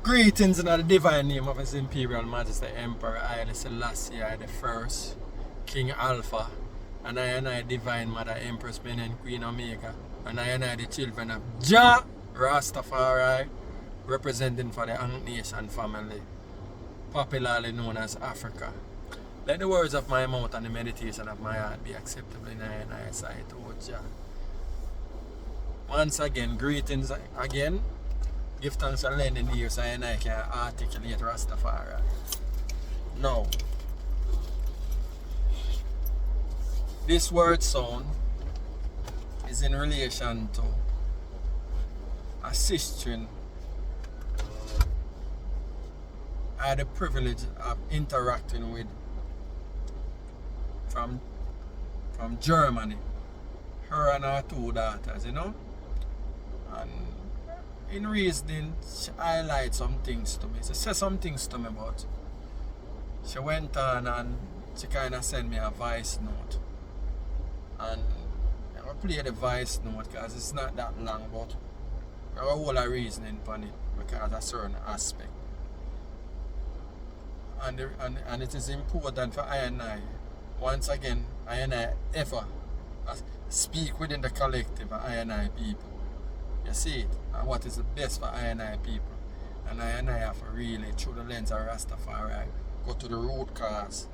Greetings in the divine name of His Imperial Majesty Emperor Haile Selassie I the First, King Alpha, and I Divine Mother Empress Benin Queen Omega, and I the children of Jah Rastafari, representing for the Ankh Nation family, popularly known as Africa. Let the words of my mouth and the meditation of my heart be acceptable in thy sight, O Jah. Once again, greetings again. Give thanks for lending the ears so I can articulate Rastafari. Now, this word sound is in relation to a sister I had the privilege of interacting with from Germany. Her and her two daughters, you know. And in reasoning, she highlighted some things to me. She said some things to me, but she went on and she kind of sent me a voice note. And I'm going to play the voice note because it's not that long, but there are a whole lot of reasoning on it because of a certain aspect. And it is important for I and I, once again, I and I ever speak within the collective of I and I people. You see it, and what is the best for I and I people. And I have to really, through the lens of Rastafari, go to the root cause.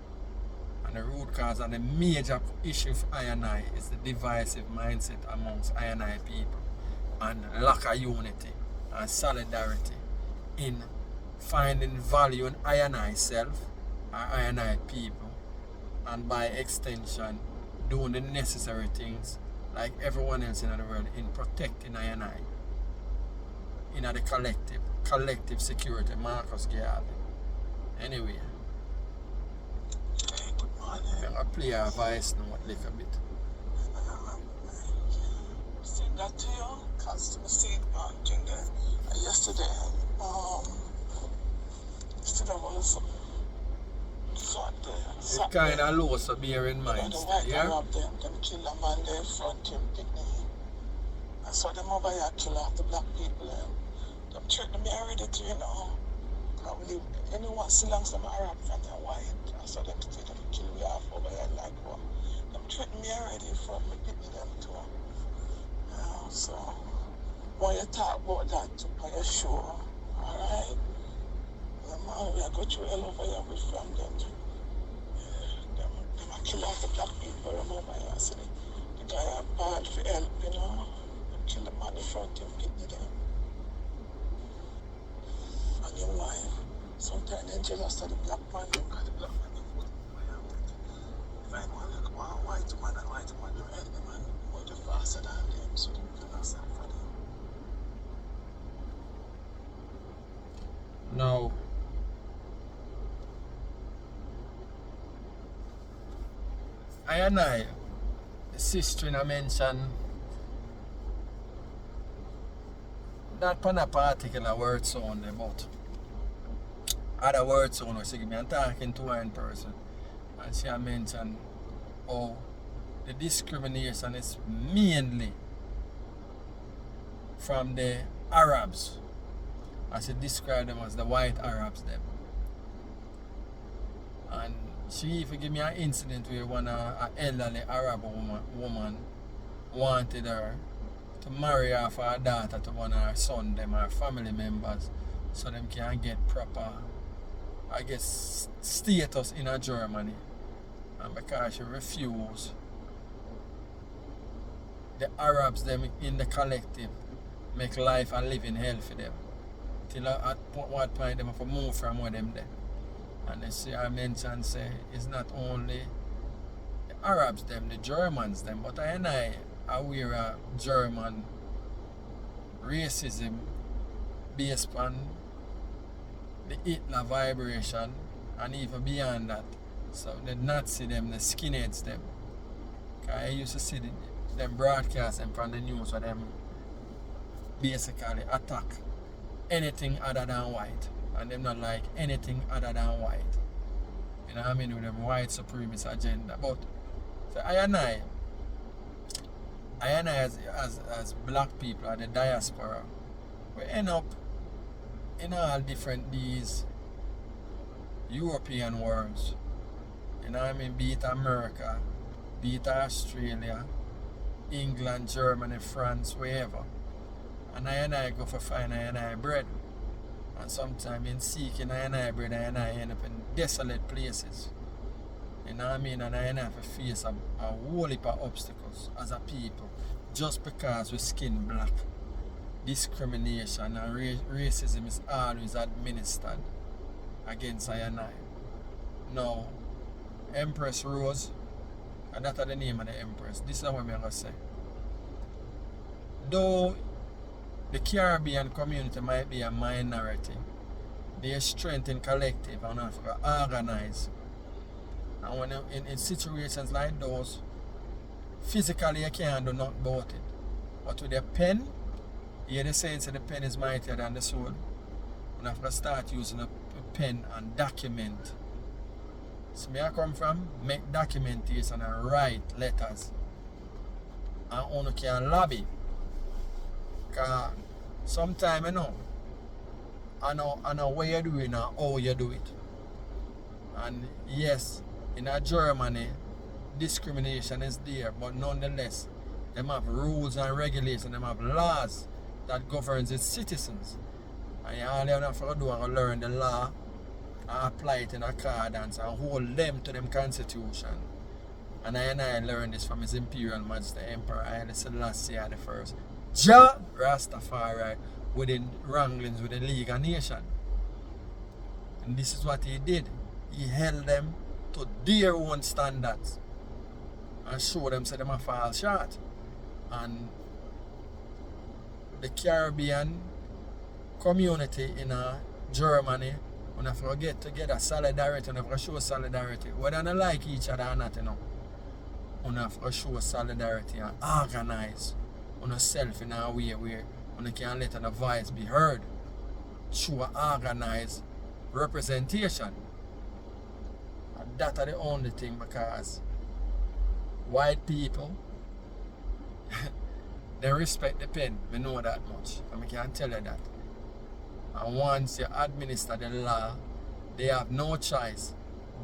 And the root cause and the major issue for I and I is the divisive mindset amongst I and I people. And lack of unity and solidarity in finding value in I and I self, or I and I people. And by extension, doing the necessary things like everyone else in the world in protecting I and I. In the collective security, Marcus Garvey. Anyway, I'm going to play a voice note a little bit. Send that to you, because I see yesterday was it's kind of low, so bear in mind. Yeah? Them kill a man there front him, picnic. I saw them over here kill off the black people. Them threaten me already too, you know. I believe anyone still longs them Arab from their white. I saw them to them kill me off over here like what. Them threaten me already from me picnic them too. So when you talk about that on your show, alright? We are going through hell over here with from them. Them kill off the black people, remember here. So the guy are bad for help, you know. They kill the man in front of him, kidney them. And your wife. Sometimes they jealous of the black man, because the black man they put fire with. If I want to look one white man and white man, you help them and want to faster than them, so they can stand for them. Now, I and I, the sister I mentioned that pan a particular word sound about other words sound which she give me. I'm talking to her in person, and she mentioned how the discrimination is mainly from the Arabs, as she described them as the white Arabs them. And she even gave me an incident where one elderly Arab woman wanted her to marry off her daughter to one of her son, them her family members, so them can get proper, I guess, status in Germany. And because she refused, the Arabs them in the collective make life and living hell for them. Till at what point them have to move from where them there. And they see I mentioned say it's not only the Arabs them, the Germans them, but I and I are aware of German racism based on the Hitler vibration and even beyond that. So the Nazi them, the skinheads them. I used to see them broadcasting from the news where them basically attack anything other than white. And them not like anything other than white. You know what I mean? With them white supremacist agenda. But so I and I as black people at the diaspora, we end up in all different these European worlds. You know what I mean? Be it America, be it Australia, England, Germany, France, wherever. And I go for find I bread. And sometimes in seeking I bread, I end up in desolate places. You know what I mean? And I have to face a whole heap of obstacles as a people just because we skin black. Discrimination and racism is always administered against I. Now, Empress Rose, and that's the name of the Empress. This is what I'm going to say. Though the Caribbean community might be a minority, their strength in collective and organize. And when in situations like those, physically you can't do nothing about it. But with a pen, you hear the saying that the pen is mightier than the sword. You have to start using a pen and document. So where I come from, make documentation and write letters. And only can lobby. Because sometimes I know where you do it and how you do it. And yes, in Germany, discrimination is there, but nonetheless, they have rules and regulations, they have laws that governs its citizens. And all you have to do is learn the law and apply it in accordance and hold them to them constitution. And I learned this from His Imperial Majesty Emperor Haile Selassie I. Jah Rastafari within wranglings with the League of Nations. And this is what he did. He held them to their own standards and showed them that they fall short. And the Caribbean community in Germany, we have to get together, solidarity, we have to show solidarity. Whether they like each other or not, we have to show solidarity and organize ourselves in a way where we can let our voice be heard through organized representation. And that's the only thing, because white people they respect the pen. We know that much. And I can tell you that. And once you administer the law, they have no choice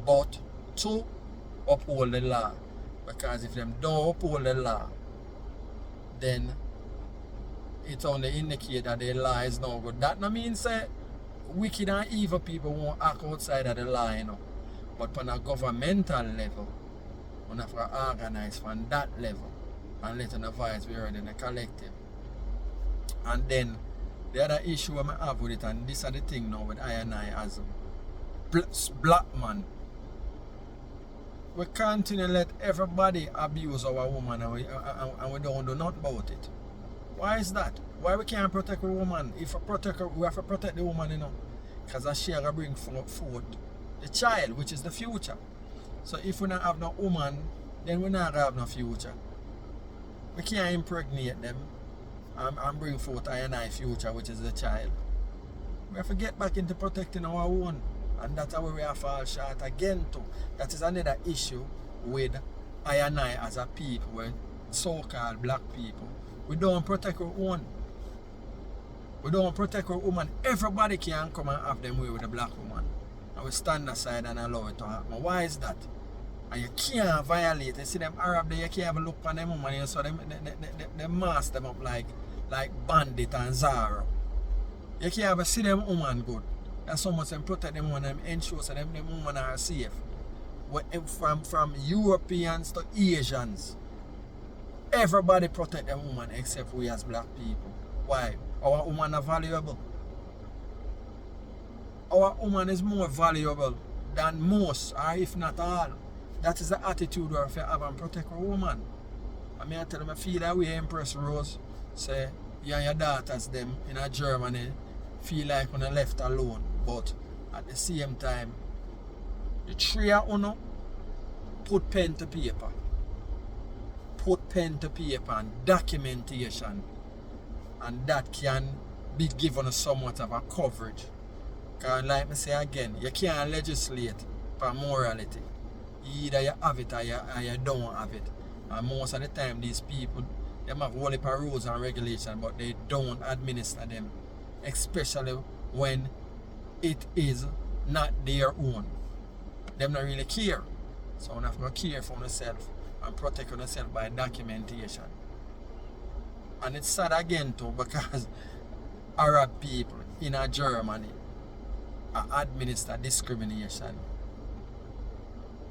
but to uphold the law. Because if they don't uphold the law, then it only indicates that the law is no good. That no means that wicked and evil people won't act outside of the law, But on a governmental level, we have to organize from that level and let the voice be heard in the collective. And then the other issue I have with it, and this is the thing now with I as a black man, we continue to let everybody abuse our woman and we don't do nothing about it. Why is that? Why we can't protect a woman? If we protect her, we have to protect the woman, Because she will bring forth the child, which is the future. So if we don't have no woman, then we not have no future. We can't impregnate them and bring forth I future, which is the child. We have to get back into protecting our own. And that's how we have to fall short again too. That is another issue with I as a people, with so-called black people. We don't protect our own. We don't protect our woman. Everybody can come and have them way with a black woman. And we stand aside and allow it to happen. Why is that? And you can't violate. You see them Arab there, you can't even look on them woman, so they mask them up like Bandit and Zara. You can't even see them woman good. That's so much them protect them woman and ensure so them women are safe. From Europeans to Asians. Everybody protect them woman except we as black people. Why? Our woman are valuable. Our woman is more valuable than most, or if not all. That is the attitude we have to have and protect our woman. I mean, I tell them, I feel that way, Empress Rose, say, you and your daughters, them in Germany, feel like when I left alone. But at the same time, the three of you put pen to paper. Put pen to paper and documentation. And that can be given somewhat of a coverage. Because like I say again, you can't legislate for morality. Either you have it or you don't have it. And most of the time these people, they have whole heap of rules and regulations, but they don't administer them. Especially when it is not their own. Them not really care. So you have to care for yourself and protect yourself by documentation. And it's sad again too because Arab people in Germany administer discrimination.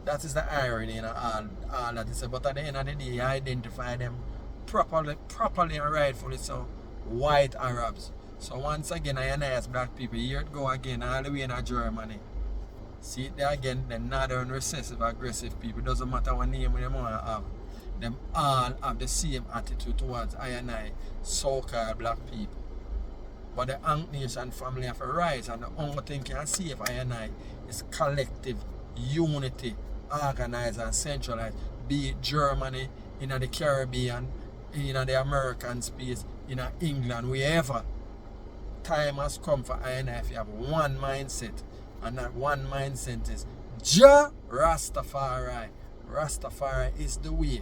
That is the irony in all that is. But at the end of the day, you identify them properly and rightfully so, white Arabs. So once again, I as black people, here it go again, all the way in Germany. See it there again, the northern recessive aggressive people, doesn't matter what name they want to have. Them all have the same attitude towards I, so-called black people. But the Ankh Nation family have a rise, and the only thing can save I is collective unity, organized and centralized. Be it Germany, in the Caribbean, in the American space, in England, wherever. Time has come for I if you have one mindset, and that one mindset is Jah Rastafari. Rastafari is the way.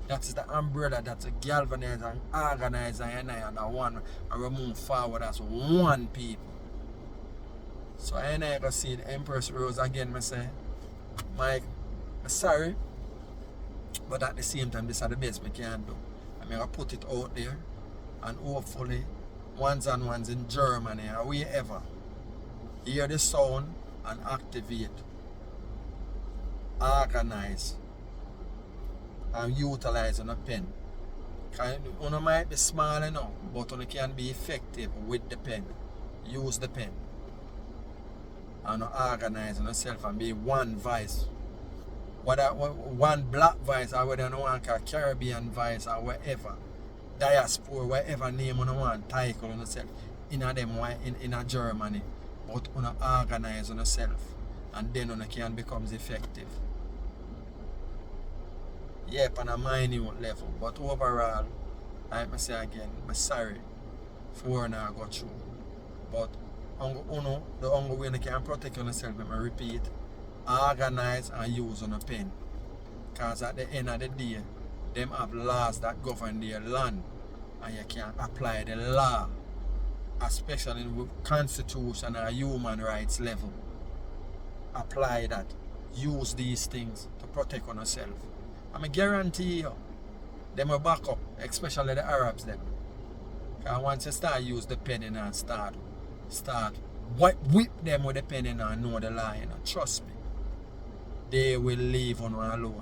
That is the umbrella that's a galvanized and organized and one, and we move forward as one people. So I go see the Empress Rose again, I say, Mike, I'm sorry, but at the same time, this is the best we can do. I'm going to put it out there, and hopefully, ones and ones in Germany or wherever, hear the sound and activate, organize, and utilize on a pen. You might be small enough, but you can be effective with the pen. Use the pen. And organize yourself and be one voice. Whether one black voice or whether you want a Caribbean voice or whatever. Diaspora, whatever name you want, title on yourself. In Germany. But you organize on yourself. And then you can become effective. Yep, on a minute level, but overall, like I say again, I'm sorry for what I go through. But the only way you can protect yourself, I repeat, organize and use on a pen. Because at the end of the day, them have laws that govern their land, and you can apply the law, especially in the constitution and human rights level. Apply that. Use these things to protect yourself. I guarantee you, them will back up, especially the Arabs them. Because once you start use the pen and start whip them with the pen and know the lie, trust me, they will leave on alone.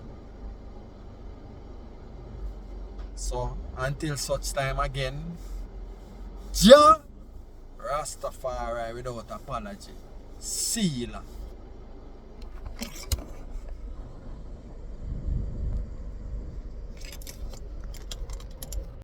So until such time again, Jah Rastafari without apology. See you.